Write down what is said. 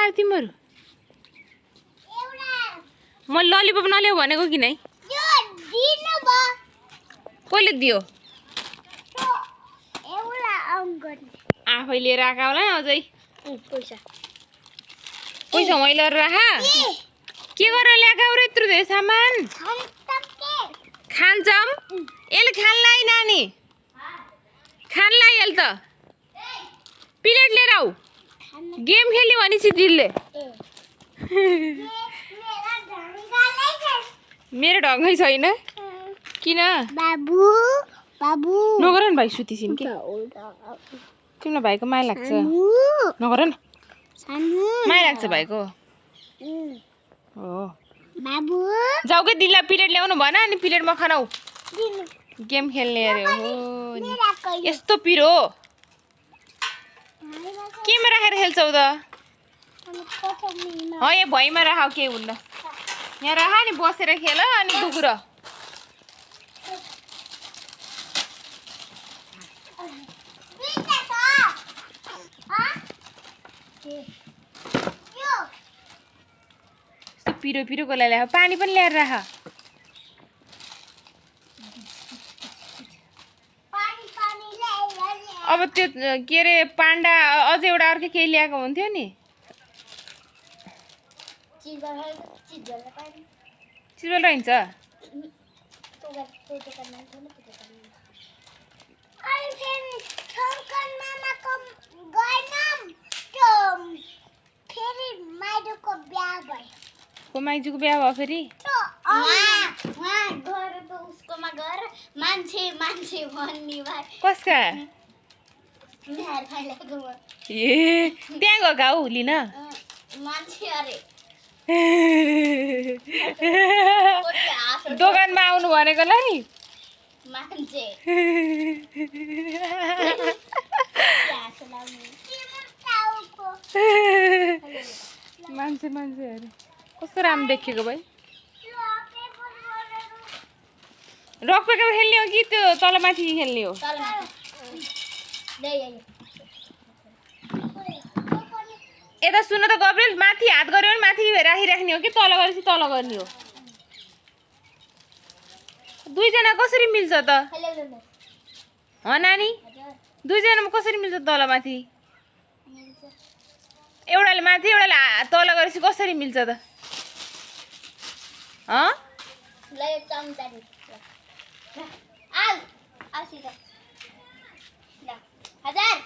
खायो तिमीहरू म ललिपप नल्याऊ भनेको कि नै कसले दियो आफै लिएर आएका होला अझै पैसा मैले राखा के गरेर ल्याएका हो र यत्रो धेरै सामान खान्छम यसले खानलाई नानी खानलाई यसले त प्लेट लिएर आऊ गेम खेल्ने भनेपछि दिलले मेरो ढङ्गै छैन किन बाबु बाबु नगर न भाइ सुतिसिन् के तिमीलाई भाइको माया लाग्छ नगर न माया लाग्छ भाइको हो बाबु जाऊ के दिललाई प्लेट ल्याउनु भन अनि प्लेटमा खानाऊ गेम खेल्ने अरे हो यस्तो पिरो केमा राखेर खेल्छौ त यहाँ भुइँमा राख के हुन्न यहाँ राख नि बसेर खेल अनि दुखुर पिरो पिरोको लागि ल्याएको पानी पनि ल्याएर राख अब त्यो के अरे पान्डा अझ एउटा अर्कै केही ल्याएको हुन्थ्यो नि चिजबल रहन्छ को माइजूको बिहा भयो फेरि कसका ए त्यहाँ गएका हौ लिन दोकानमा आउनु भनेकोलाई मान्छे मान्छेहरू कस्तो राम्रो देखेको भाइ रक पेपर खेल्ने हो कि त्यो तलमाथि खेल्ने हो यता सुन त गब्रेल माथि हात गऱ्यो भने माथि राखिराख्ने हो कि तल गरेपछि तल गर्ने हो दुईजना कसरी मिल्छ त नानी दुईजनामा कसरी मिल्छ तलमाथि एउटाले माथि एउटाले तल गरेपछि कसरी मिल्छ त हजार